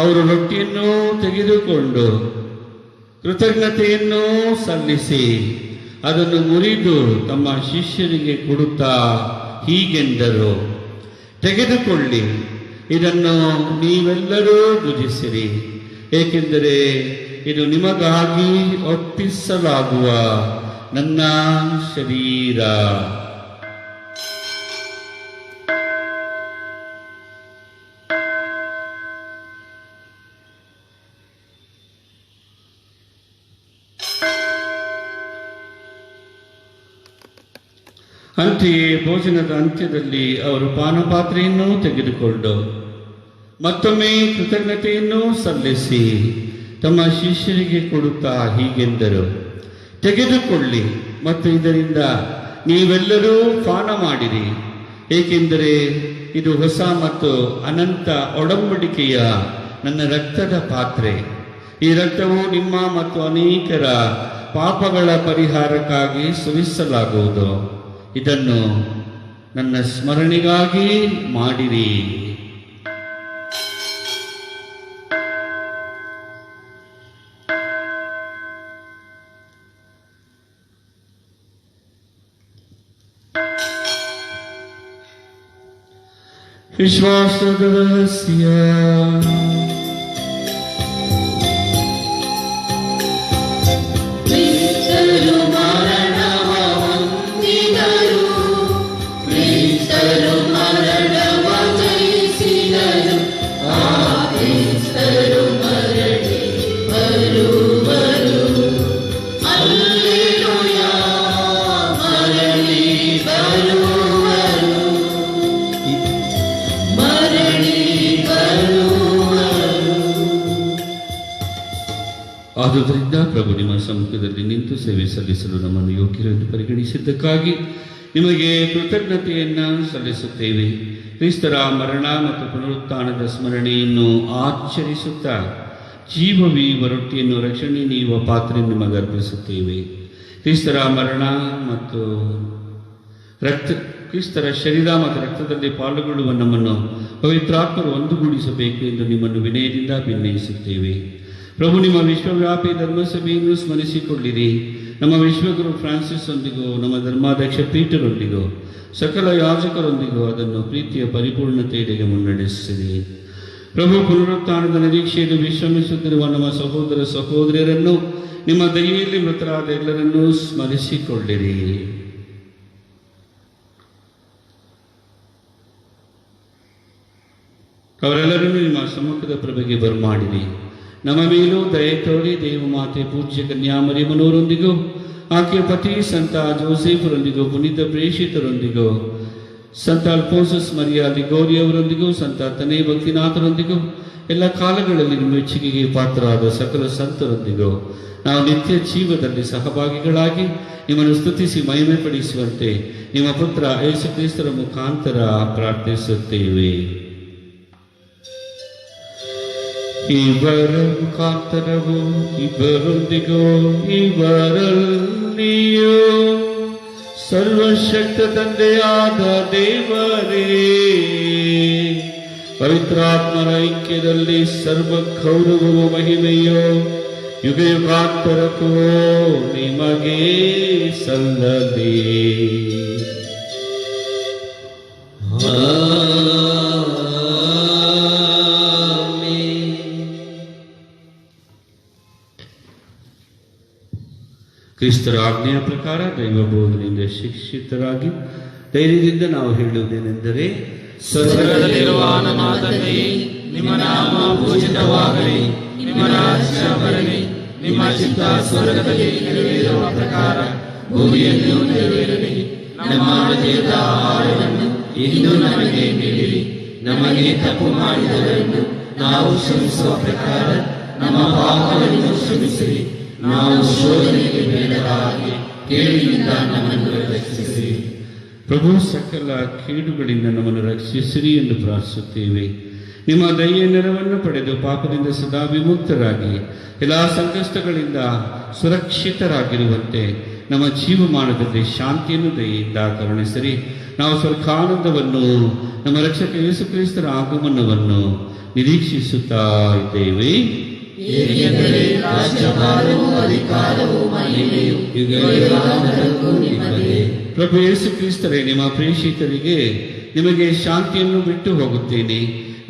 ಅವರು ರೊಟ್ಟಿಯನ್ನು ತೆಗೆದುಕೊಂಡು ಕೃತಜ್ಞತೆಯನ್ನು ಸಲ್ಲಿಸಿ ಅದನ್ನು ಮುರಿದು ತಮ್ಮ ಶಿಷ್ಯರಿಗೆ ಕೊಡುತ್ತಾ ಹೀಗೆಂದರು, ತೆಗೆದುಕೊಳ್ಳಿ, ಇದನ್ನು ನೀವೆಲ್ಲರೂ ಭುಜಿಸಿರಿ, ಏಕೆಂದರೆ ಇದು ನಿಮಗಾಗಿ ಒಪ್ಪಿಸಲಾಗುವ ನನ್ನ ಶರೀರ. ಅಂತೆಯೇ ಭೋಜನದ ಅಂತ್ಯದಲ್ಲಿ ಅವರು ಪಾನಪಾತ್ರೆಯನ್ನು ತೆಗೆದುಕೊಂಡು ಮತ್ತೊಮ್ಮೆ ಕೃತಜ್ಞತೆಯನ್ನು ಸಲ್ಲಿಸಿ ತಮ್ಮ ಶಿಷ್ಯರಿಗೆ ಕೊಡುತ್ತಾ ಹೀಗೆಂದರು, ತೆಗೆದುಕೊಳ್ಳಿ ಮತ್ತು ಇದರಿಂದ ನೀವೆಲ್ಲರೂ ಪಾನ ಮಾಡಿರಿ, ಏಕೆಂದರೆ ಇದು ಹೊಸ ಮತ್ತು ಅನಂತ ಒಡಂಬಡಿಕೆಯ ನನ್ನ ರಕ್ತದ ಪಾತ್ರೆ. ಈ ರಕ್ತವು ನಿಮ್ಮ ಮತ್ತು ಅನೇಕರ ಪಾಪಗಳ ಪರಿಹಾರಕ್ಕಾಗಿ ಸುರಿಸಲಾಗುವುದು. ಇದನ್ನು ನನ್ನ ಸ್ಮರಣೆಗಾಗಿ ಮಾಡಿರಿ. ವಿಶ್ವಾಸದ ರಹಸ್ಯ. ಕ್ರಿಸ್ತರು ಮರಣವ ಹೊಂದಿದರು, ಕ್ರಿಸ್ತರು ಮರಣವ ಜಯಿಸಿದರು, ಆ ಕ್ರಿಸ್ತರು ಮರಳಿ ಬರುವರು. ಅಲ್ಲೇಲೂಯಾ, ಆದುದರಿಂದ ಪ್ರಭು ನಿಮ್ಮ ಸಮ್ಮುಖದಲ್ಲಿ ನಿಂತು ಸೇವೆ ಸಲ್ಲಿಸಲು ನಮ್ಮನ್ನು ಯೋಗ್ಯರೆಂದು ಪರಿಗಣಿಸಿದ್ದಕ್ಕಾಗಿ ನಿಮಗೆ ಕೃತಜ್ಞತೆಯನ್ನು ಸಲ್ಲಿಸುತ್ತೇವೆ. ಕ್ರಿಸ್ತರ ಮರಣ ಮತ್ತು ಪುನರುತ್ಥಾನದ ಸ್ಮರಣೆಯನ್ನು ಆಚರಿಸುತ್ತಾ ಜೀವವೀವ ರೊಟ್ಟಿಯನ್ನು ರಕ್ಷಣೆ ನೀಡುವ ಪಾತ್ರೆ ನಿಮಗೆ ಅರ್ಪಿಸುತ್ತೇವೆ. ಕ್ರಿಸ್ತರ ಮರಣ ಮತ್ತು ಕ್ರಿಸ್ತರ ಶರೀರ ಮತ್ತು ರಕ್ತದಲ್ಲಿ ಪಾಲ್ಗೊಳ್ಳುವ ನಮ್ಮನ್ನು ಪವಿತ್ರಾತ್ಮರು ಒಂದುಗೂಡಿಸಬೇಕು ಎಂದು ನಿಮ್ಮನ್ನು ವಿನಯದಿಂದ ಭಿನ್ನಯಿಸುತ್ತೇವೆ. ಪ್ರಭು, ನಿಮ್ಮ ವಿಶ್ವವ್ಯಾಪಿ ಧರ್ಮಸಭೆಯನ್ನು ಸ್ಮರಿಸಿಕೊಳ್ಳಿರಿ. ನಮ್ಮ ವಿಶ್ವಗುರು ಫ್ರಾನ್ಸಿಸ್ ಒಂದಿಗೂ ನಮ್ಮ ಧರ್ಮಾಧ್ಯಕ್ಷ ಪೀಟರೊಂದಿಗೂ ಸಕಲ ಯಾಜಕರೊಂದಿಗೂ ಅದನ್ನು ಪ್ರೀತಿಯ ಪರಿಪೂರ್ಣತೆಯೆಡೆಗೆ ಮುನ್ನಡೆಸಿರಿ. ಪ್ರಭು, ಪುನರುತ್ಥಾನದ ನಿರೀಕ್ಷೆಯಲ್ಲಿ ವಿಶ್ರಮಿಸುತ್ತಿರುವ ನಮ್ಮ ಸಹೋದರ ಸಹೋದರಿಯರನ್ನು, ನಿಮ್ಮ ದಯೆಯಲ್ಲಿ ಮೃತರಾದ ಎಲ್ಲರನ್ನೂ ಸ್ಮರಿಸಿಕೊಳ್ಳಿರಿ. ಅವರೆಲ್ಲರನ್ನೂ ನಿಮ್ಮ ಸಮ್ಮುಖದ ಪ್ರಭೆಗೆ ಬರಮಾಡಿರಿ. ನಮ್ಮ ಮೇಲೂ ದಯೆ ತೋರಿ ದೇವಮಾತೆ ಪೂಜ್ಯ ಕನ್ಯಾಮರಿಯಮ್ಮನವರೊಂದಿಗೂ ಆಕೆಯ ಪತಿ ಸಂತ ಜೋಸೆಫರೊಂದಿಗೂ ಪುನೀತ ಪ್ರೇಷಿತರೊಂದಿಗೂ ಸಂತ ಅಲ್ಫೋನ್ಸಸ್ ಮರಿಯಾ ಲಿಗೋರಿಯವರೊಂದಿಗೂ ಸಂತ ತನೇ ಭಕ್ತಿನಾಥರೊಂದಿಗೂ ಎಲ್ಲ ಕಾಲಗಳಲ್ಲಿ ನಿಮ್ಮ ಮೆಚ್ಚುಗೆಗೆ ಪಾತ್ರರಾದ ಸಕಲ ಸಂತರೊಂದಿಗೂ ನಾವು ನಿತ್ಯ ಜೀವದಲ್ಲಿ ಸಹಭಾಗಿಗಳಾಗಿ ನಿಮ್ಮನ್ನು ಸ್ತುತಿಸಿ ಮಹಿಮೆ ಪಡಿಸುವಂತೆ ನಿಮ್ಮ ಪುತ್ರ ಯೇಸು ಕ್ರಿಸ್ತರ ಮುಖಾಂತರ ಪ್ರಾರ್ಥಿಸುತ್ತೇವೆ. ಇವರ ಮುಖಾಂತರವೂ ಇವರೊಂದಿಗೂ ಇವರಲ್ಲಿಯೂ ಸರ್ವಶಕ್ತ ತಂದೆಯಾದ ದೇವರೇ, ಪವಿತ್ರಾತ್ಮರ ಐಕ್ಯದಲ್ಲಿ ಸರ್ವ ಗೌರವವು ಮಹಿಮೆಯೋ ಯುಗ ಯುಗಾಂತರಕ್ಕೂ ನಿಮಗೆ ಸಲ್ಲಲಿ. ಕ್ರಿಸ್ತರ ಆಜ್ಞೆಯ ಪ್ರಕಾರ ದೈವ ಬೋಧನೆಯಿಂದ ಶಿಕ್ಷಿತರಾಗಿ ಧೈರ್ಯದಿಂದ ನಾವು ಹೇಳುವುದೇನೆಂದರೆ, ಸ್ವರ್ಗದಲ್ಲಿರುವ ನಮ್ಮ ತಂದೆಯೇ, ನಿಮ್ಮ ನಾಮ ಪೂಜಿತವಾಗಲಿ, ನಿಮ್ಮ ರಾಜ್ಯ ಬರಲಿ, ನಿಮ್ಮ ಚಿತ್ತ ಸ್ವರ್ಗದಲ್ಲಿ ನೆರವೇರುವ ಪ್ರಕಾರ ಭೂಮಿಯಲ್ಲಿಯೂ ನೆರವೇರಲಿ. ನಮ್ಮ ಅನುದಿನದ ಆಹಾರವನ್ನು ಇಂದು ನಮಗೆ ನೀಡಿರಿ. ನಮಗೆ ತಪ್ಪು ಮಾಡಿದವರನ್ನು ನಾವು ಕ್ಷಮಿಸುವ ಪ್ರಕಾರ ನಮ್ಮ ಪಾಪಗಳನ್ನು ಕ್ಷಮಿಸಿರಿ. ನಾವು ಶೋಧನೆಗೆ ಬೀಳದ ಹಾಗೆ ಕೇಡಿನಿಂದ ನಮ್ಮನ್ನು ರಕ್ಷಿಸಿರಿ. ಪ್ರಭು, ಸಕಲ ಕೇಡುಗಳಿಂದ ನಮ್ಮನ್ನು ರಕ್ಷಿಸಿರಿ ಎಂದು ಪ್ರಾರ್ಥಿಸುತ್ತೇವೆ. ನಿಮ್ಮ ದಯೆಯ ನೆರವನ್ನು ಪಡೆದು ಪಾಪದಿಂದ ಸದಾ ವಿಮುಕ್ತರಾಗಿ ಎಲ್ಲ ಸಂಕಷ್ಟಗಳಿಂದ ಸುರಕ್ಷಿತರಾಗಿರುವಂತೆ ನಮ್ಮ ಜೀವಮಾನದಲ್ಲಿ ಶಾಂತಿಯನ್ನು ದಯೆಯಿಂದ ಕರುಣಿಸಿರಿ. ನಾವು ಸ್ವರ್ಗಾನಂದವನ್ನು, ನಮ್ಮ ರಕ್ಷಕ ಯೇಸು ಕ್ರಿಸ್ತರ ಆಗಮನವನ್ನು ನಿರೀಕ್ಷಿಸುತ್ತಾ ಇದ್ದೇವೆ. ಏಕೆಂದರೆ ರಾಜ್ಯಭಾರವೂ ಅಧಿಕಾರವೂ ಮಹಿಮೆಯೂ ಯುಗಯುಗಾಂತರಕ್ಕೂ ನಿಮ್ಮದೇ. ಪ್ರಭು ಯೇಸು ಕ್ರಿಸ್ತರೇ, ನಿಮ್ಮ ಪ್ರೇಷಿತರಿಗೆ ನಿಮಗೆ ಶಾಂತಿಯನ್ನು ಬಿಟ್ಟು ಹೋಗುತ್ತೇನೆ,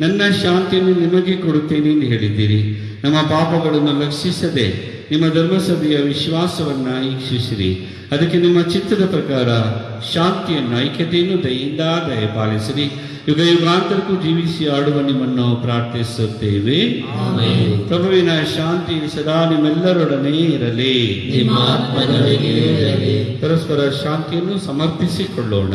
ನನ್ನ ಶಾಂತಿಯನ್ನು ನಿಮಗೆ ಕೊಡುತ್ತೇನೆ ಎಂದು ಹೇಳಿದ್ದೀರಿ. ನಮ್ಮ ಪಾಪಗಳನ್ನು ಲಕ್ಷಿಸದೆ ನಿಮ್ಮ ಧರ್ಮಸಭೆಯ ವಿಶ್ವಾಸವನ್ನು ಈಕ್ಷಿಸಿರಿ. ಅದಕ್ಕೆ ನಿಮ್ಮ ಚಿತ್ತದ ಪ್ರಕಾರ ಶಾಂತಿಯನ್ನು, ಐಕ್ಯತೆಯನ್ನು ದಯೆಯಿಂದ ದಯಪಾಲಿಸಿರಿ. ಯುಗ ಯುಗಾಂತರಕ್ಕೂ ಜೀವಿಸಿ ಆಡುವ ನಿಮ್ಮನ್ನು ಪ್ರಾರ್ಥಿಸುತ್ತೇವೆ. ಪ್ರಭುವಿನ ಶಾಂತಿ ಸದಾ ನಿಮ್ಮೆಲ್ಲರೊಡನೆ ಇರಲಿ. ಪರಸ್ಪರ ಶಾಂತಿಯನ್ನು ಸಮರ್ಪಿಸಿಕೊಳ್ಳೋಣ.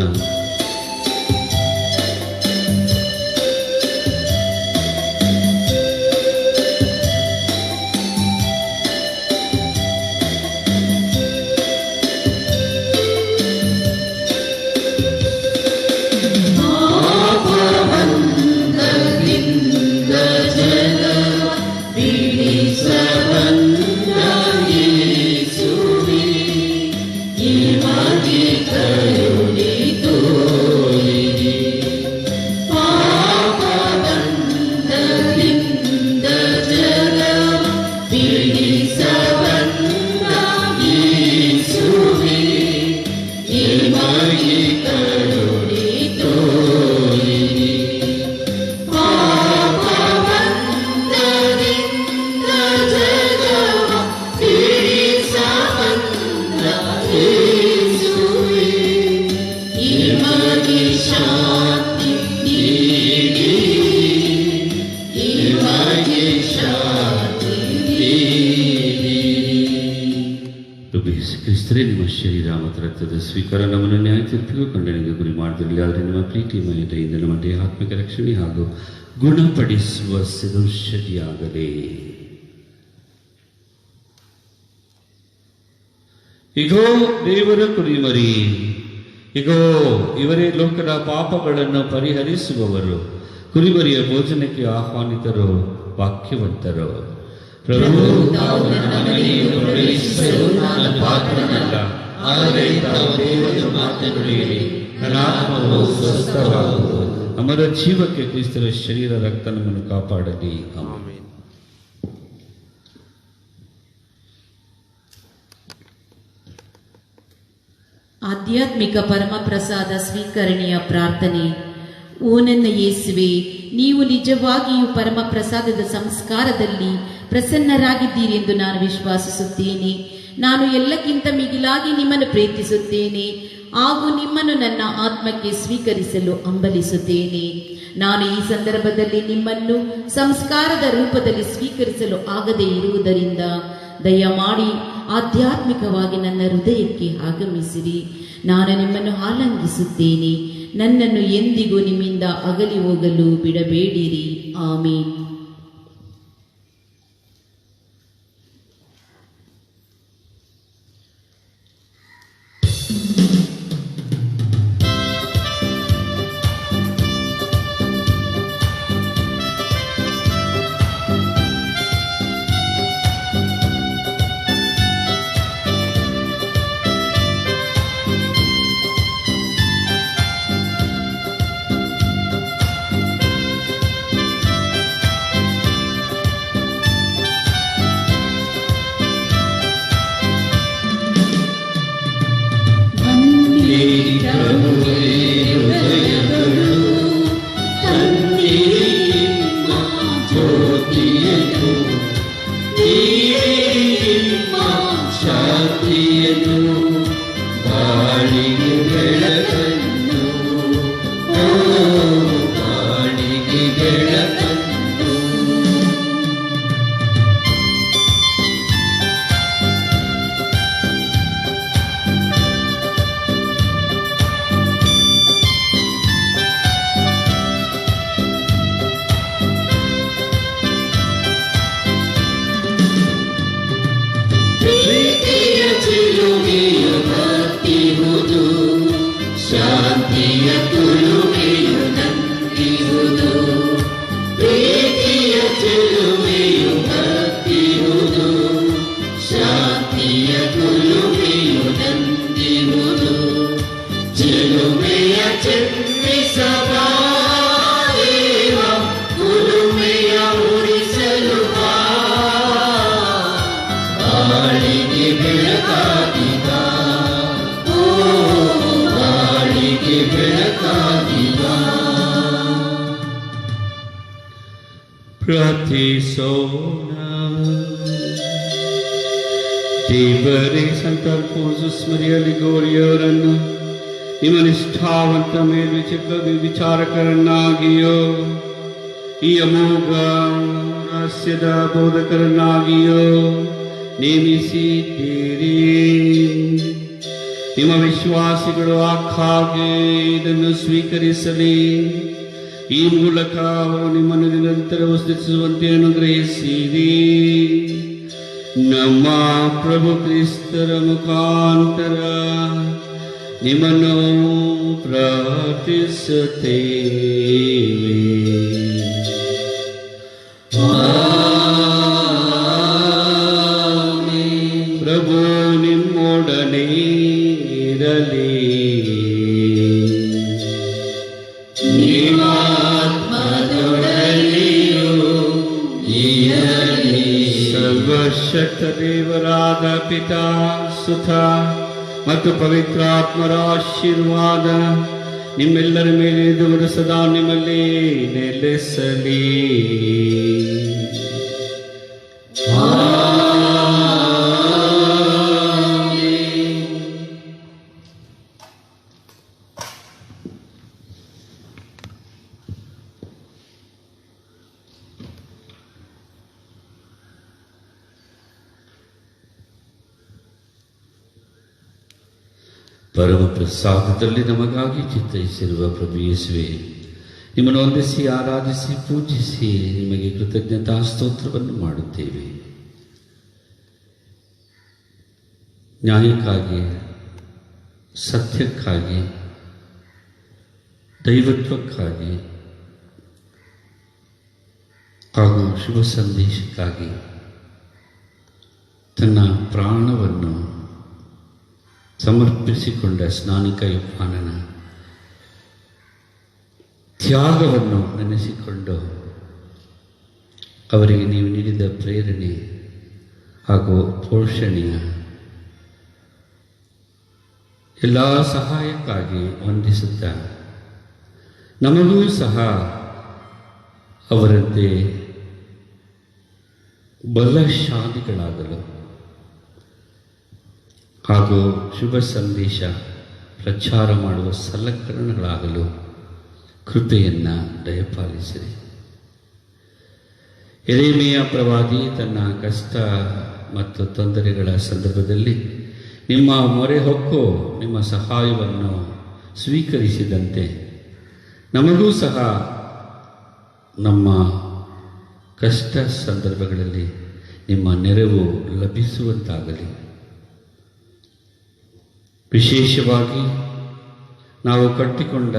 ನಿಮ್ಮ ಶರೀರ ಮತ್ತು ರಕ್ತದ ಸ್ವೀಕಾರ ನಮ್ಮನ್ನು ನ್ಯಾಯ ತೀರ್ಪಿಗೂ ಖಂಡನೆಗೆ ಗುರಿ ಮಾಡಿದಿರಲಿ. ಆದರೆ ನಿಮ್ಮ ಪ್ರೀತಿ ಮಯತೆಯಿಂದ ನಮ್ಮ ದೇಹಾತ್ಮಕ ರಕ್ಷಣೆ ಹಾಗೂ ಗುಣಪಡಿಸುವ ಸಿದ್ಧೌಷಧಿಯಾಗಲಿ. ಇಗೋ ದೇವರ ಕುರಿಮರಿ, ಇಗೋ ಇವರೇ ಲೋಕದ ಪಾಪಗಳನ್ನು ಪರಿಹರಿಸುವವರು. ಕುರಿಮರಿಯ ಭೋಜನಕ್ಕೆ ಆಹ್ವಾನಿತರು ವಾಕ್ಯವಂತರು. ಪ್ರಭು, ತಾವು ನನ್ನ ಮನೆಗೆ ಪ್ರವೇಶಿಸಲು ನಾನು ಪಾತ್ರನಲ್ಲ, ಆದರೆ ತಾವು ದೇವರ ಮಾತುಗಳಿರಿ, ನನ್ನ ಆತ್ಮವು ಸ್ವಸ್ಥವಾಗುವುದು. ಅಮರ ಜೀವಕ್ಕೆ ಕ್ರಿಸ್ತರ ಶರೀರ ರಕ್ತ ನಮ್ಮನ್ನು ಕಾಪಾಡಲಿ. ಆಮೆನ್. ಆಧ್ಯಾತ್ಮಿಕ ಪರಮಪ್ರಸಾದ ಸ್ವೀಕರಣೆಯ ಪ್ರಾರ್ಥನೆ. ಓ ನನ್ನ ಯೇಸುವೆ, ನೀವು ನಿಜವಾಗಿಯೂ ಪರಮಪ್ರಸಾದದ ಸಂಸ್ಕಾರದಲ್ಲಿ ಪ್ರಸನ್ನರಾಗಿದ್ದೀರಿ ಎಂದು ನಾನು ವಿಶ್ವಾಸಿಸುತ್ತೇನೆ. ನಾನು ಎಲ್ಲಕ್ಕಿಂತ ಮಿಗಿಲಾಗಿ ನಿಮ್ಮನ್ನು ಪ್ರೀತಿಸುತ್ತೇನೆ ಹಾಗೂ ನಿಮ್ಮನ್ನು ನನ್ನ ಆತ್ಮಕ್ಕೆ ಸ್ವೀಕರಿಸಲು ಹಂಬಲಿಸುತ್ತೇನೆ. ನಾನು ಈ ಸಂದರ್ಭದಲ್ಲಿ ನಿಮ್ಮನ್ನು ಸಂಸ್ಕಾರದ ರೂಪದಲ್ಲಿ ಸ್ವೀಕರಿಸಲು ಆಗದೇ ಇರುವುದರಿಂದ ದಯಮಾಡಿ ಆಧ್ಯಾತ್ಮಿಕವಾಗಿ ನನ್ನ ಹೃದಯಕ್ಕೆ ಆಗಮಿಸಿರಿ. ನಾನು ನಿಮ್ಮನ್ನು ಆಲಂಗಿಸುತ್ತೇನೆ. ನನ್ನನ್ನು ಎಂದಿಗೂ ನಿಮ್ಮಿಂದ ಅಗಲಿ ಹೋಗಲು ಬಿಡಬೇಡಿರಿ. ಆಮೇನ್. ಶಾಂತಿಯ ಕುಲುಮೆಯು ನಂದಿರುವುದು, ಪ್ರೀತಿಯ ಚೆಲುಮೆಯು ಹತ್ತಿರುವುದು. ಶಾಂತಿಯ ಕುಲುಮೆಯು ನಂದಿರುವುದು, ಚೆಲುಮೆಯ ಚೆನ್ನಿಸಬ ದೇವ, ಕುಲುಮೆಯ ಉರಿಸಲು ಬಾ. ಬಾಳಿಗೆ ಬೆಳಕಾಗಿ ಬಾ, ಬಾಳಿಗೆ ಬೆಳಕಾಗಿ ಬಾ. ಪ್ರಾರ್ಥಿಸೋಣ. ದೇವರೇ, ಸಂತ ಅಲ್ಫೋನ್ಸಸ್ ಮರಿಯ ಲಿಗೋರಿಯವರನ್ನು ನಿಮ್ಮ ನಿಷ್ಠಾವಂತ ವಿಚಾರಕರನ್ನಾಗಿಯೋ ಈ ಅಮೋಘ ರಹಸ್ಯದ ಬೋಧಕರನ್ನಾಗಿಯೋ ನೇಮಿಸಿದ್ದೀರಿ. ನಿಮ್ಮ ವಿಶ್ವಾಸಿಗಳು ಆಗಾಗ್ಗೆ ಇದನ್ನು ಸ್ವೀಕರಿಸಲಿ. ಈ ಮೂಲಕ ಅವರು ನಿಮ್ಮನ್ನು ನಿರಂತರವೂ ಸ್ತುತಿಸುವಂತೆ ಅನುಗ್ರಹಿಸಿರಿ. ನಮ್ಮ ಪ್ರಭು ಕ್ರಿಸ್ತರ ಮುಖಾಂತರ ನಿಮ್ಮನ್ನು ಪ್ರಾರ್ಥಿಸುತ್ತೇವೆ. ಪ್ರಭು ನಿಮ್ಮೊಡನೆ ಇರಲಿ. ಸರ್ವಶಕ್ತ ದೇವರಾದ ಪಿತಾ, ಸುತ ಮತ್ತು ಪವಿತ್ರಾತ್ಮರ ಆಶೀರ್ವಾದ ನಿಮ್ಮೆಲ್ಲರ ಮೇಲೆ ಇದುವರು ಸದಾ ನಿಮ್ಮಲ್ಲಿ ನೆಲೆಸಲಿ. ಪರಮ ಪ್ರಸಾದದಲ್ಲಿ ನಮಗಾಗಿ ಚಿತ್ತೈಸಿರುವ ಪ್ರಭು ಯೇಸುವೆ, ನಿಮ್ಮನ್ನು ವಂದಿಸಿ ಆರಾಧಿಸಿ ಪೂಜಿಸಿ ನಿಮಗೆ ಕೃತಜ್ಞತಾ ಸ್ತೋತ್ರವನ್ನು ಮಾಡುತ್ತೇವೆ. ನ್ಯಾಯಕ್ಕಾಗಿ, ಸತ್ಯಕ್ಕಾಗಿ, ದೈವತ್ವಕ್ಕಾಗಿ ಹಾಗೂ ಶುಭ ಸಂದೇಶಕ್ಕಾಗಿ ತನ್ನ ಪ್ರಾಣವನ್ನು ಸಮರ್ಪಿಸಿಕೊಂಡ ಸ್ನಾನಿಕ ಯೋಹಾನನ ತ್ಯಾಗವನ್ನು ನೆನೆಸಿಕೊಂಡು ಅವರಿಗೆ ನೀವು ನೀಡಿದ ಪ್ರೇರಣೆ ಹಾಗೂ ಪೋಷಣೆಯ ಎಲ್ಲ ಸಹಾಯಕ್ಕಾಗಿ ವಂದಿಸುತ್ತಾ ನಮಗೂ ಸಹ ಅವರಂತೆ ಬಲಶಾಲಿಗಳಾಗಲು ಹಾಗೂ ಶುಭ ಸಂದೇಶ ಪ್ರಚಾರ ಮಾಡುವ ಸಲಕರಣೆಗಳಾಗಲು ಕೃಪೆಯನ್ನು ದಯಪಾಲಿಸಿರಿ. ಯೆರೆಮೀಯ ಪ್ರವಾದಿ ತನ್ನ ಕಷ್ಟ ಮತ್ತು ತೊಂದರೆಗಳ ಸಂದರ್ಭದಲ್ಲಿ ನಿಮ್ಮ ಮೊರೆ ಹೊಕ್ಕು ನಿಮ್ಮ ಸಹಾಯವನ್ನು ಸ್ವೀಕರಿಸಿದಂತೆ ನಮಗೂ ಸಹ ನಮ್ಮ ಕಷ್ಟ ಸಂದರ್ಭಗಳಲ್ಲಿ ನಿಮ್ಮ ನೆರವು ಲಭಿಸುವಂತಾಗಲಿ. ವಿಶೇಷವಾಗಿ ನಾವು ಕಟ್ಟಿಕೊಂಡ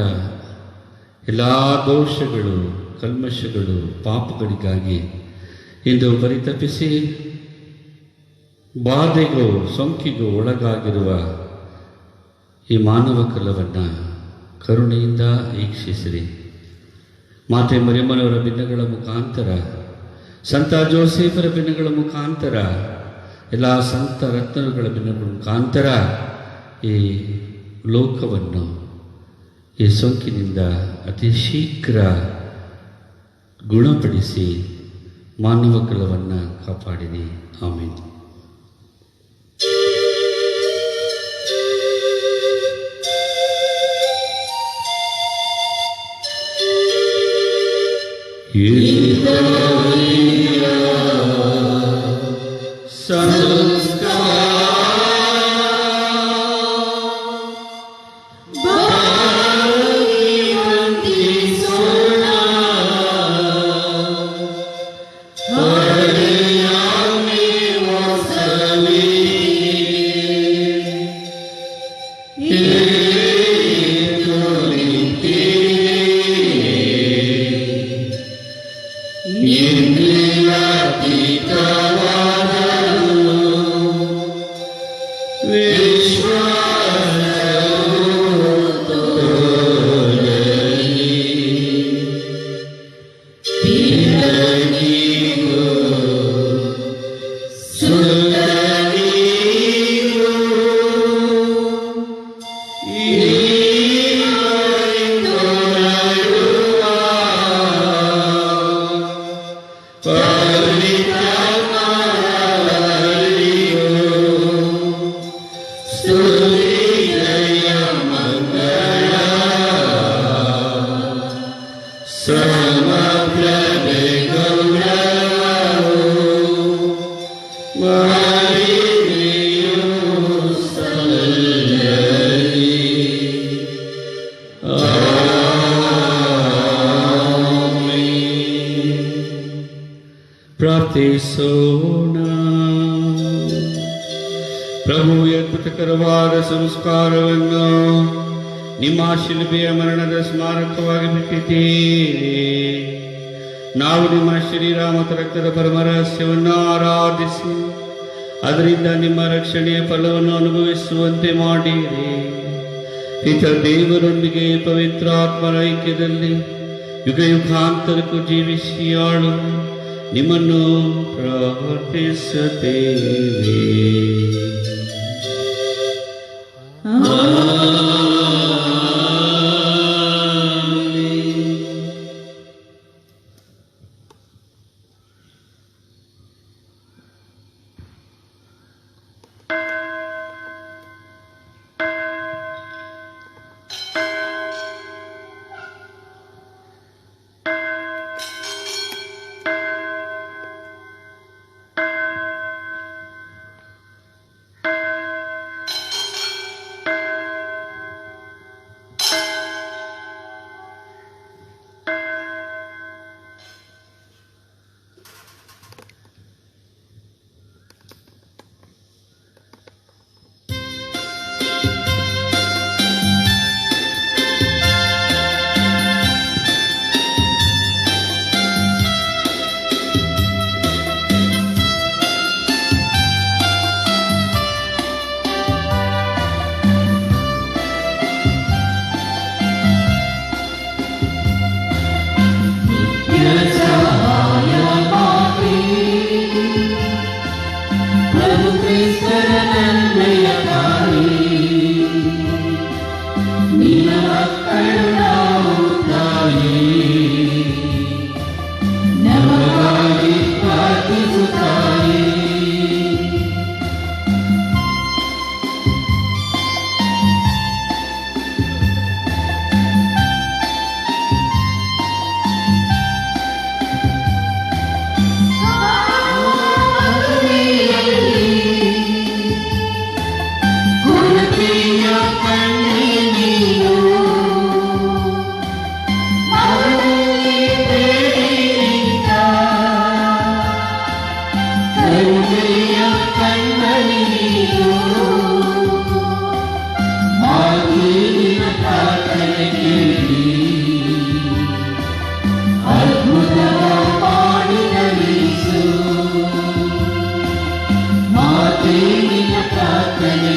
ಎಲ್ಲ ದೋಷಗಳು, ಕಲ್ಮಶಗಳು, ಪಾಪಗಳಿಗಾಗಿ ಇಂದು ಪರಿತಪಿಸಿ ಬಾಧೆಗೂ ಸೋಂಕಿಗೂ ಒಳಗಾಗಿರುವ ಈ ಮಾನವ ಕುಲವನ್ನು ಕರುಣೆಯಿಂದ ವೀಕ್ಷಿಸಿರಿ. ಮಾತೆ ಮರಿಯಮ್ಮನವರ ಭಿನ್ನಗಳ ಮುಖಾಂತರ, ಸಂತ ಜೋಸೇಫರ ಭಿನ್ನಗಳ ಮುಖಾಂತರ, ಎಲ್ಲ ಸಂತ ರತ್ನಗಳ ಭಿನ್ನಗಳ ಮುಖಾಂತರ ಈ ಲೋಕವನ್ನು ಈ ಸೋಂಕಿನಿಂದ ಅತಿ ಶೀಘ್ರ ಗುಣಪಡಿಸಿ ಮಾನವ ಕುಲವನ್ನು ಕಾಪಾಡಿರಿ. ಆಮೇಲೆ ಪ್ರಾರ್ಥಿಸೋಣ. ಪ್ರಭು ಅದ್ಭುತಕರವಾದ ಸಂಸ್ಕಾರವನ್ನು ನಿಮ್ಮ ಶಿಲುಬೆಯ ಮರಣದ ಸ್ಮಾರಕವಾಗಿ ಬಿಟ್ಟಿದ್ದೀರಿ. ನಾವು ನಿಮ್ಮ ಶರೀರ ಮತ್ತು ರಕ್ತದ ಪರಮ ರಹಸ್ಯವನ್ನು ಆರಾಧಿಸಿ ಅದರಿಂದ ನಿಮ್ಮ ರಕ್ಷಣೆಯ ಫಲವನ್ನು ಅನುಭವಿಸುವಂತೆ ಮಾಡಿರಿ. ಪಿತ ದೇವರೊಂದಿಗೆ ಪವಿತ್ರಾತ್ಮರ ಐಕ್ಯದಲ್ಲಿ ಯುಗ ಯುಗಾಂತರಕ್ಕೂ ಜೀವಿಸಿ ಆಳು ನಿಮ್ಮನ್ನು ಪ್ರಾರ್ಥಿಸುತ್ತೇವೆ.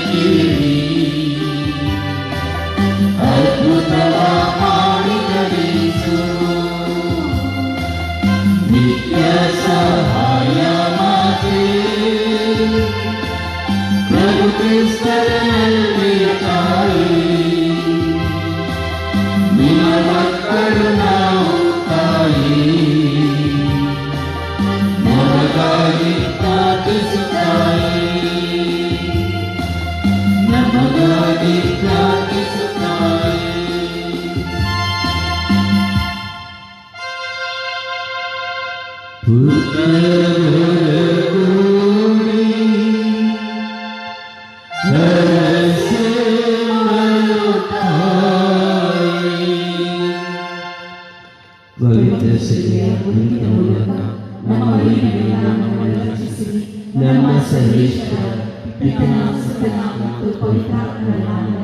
ಕೇಳಿ ಅದ್ಭುತವ ಮಾಡಿದರೇಸು ನಿತ್ಯ ಸಹಾಯ ಮಾತೆ ಪ್ರಭು ಕ್ರಿಸ್ತನಲ್ಲಿ ತಾಯಿ ನಿನ್ನ ಮಕ್ಕಳು ನಾವು ತಾಯಿ ನಮಗಾಗಿ ಪ್ರಾರ್ಥಿಸುತ್ತಾಯಿ ನಮಗಾಗಿ ಪ್ರಾರ್ಥಿಸುತ್ತಾಯಿ ಪವಿತ್ರ ಶ್ರೀಯ ಪುಣ್ಯದ ಮೂಲಕ ನಮ್ಮ ವೈರಿಗಳಿಂದ ನಮ್ಮನ್ನು ರಕ್ಷಿಸಿರಿ. ನಮ್ಮ ಸರ್ವೇಶ್ವರ ಪಿತನ ಸುತನ ಮತ್ತು ಪವಿತ್ರಾತ್ಮರ ನಾಮದಲ್ಲಿ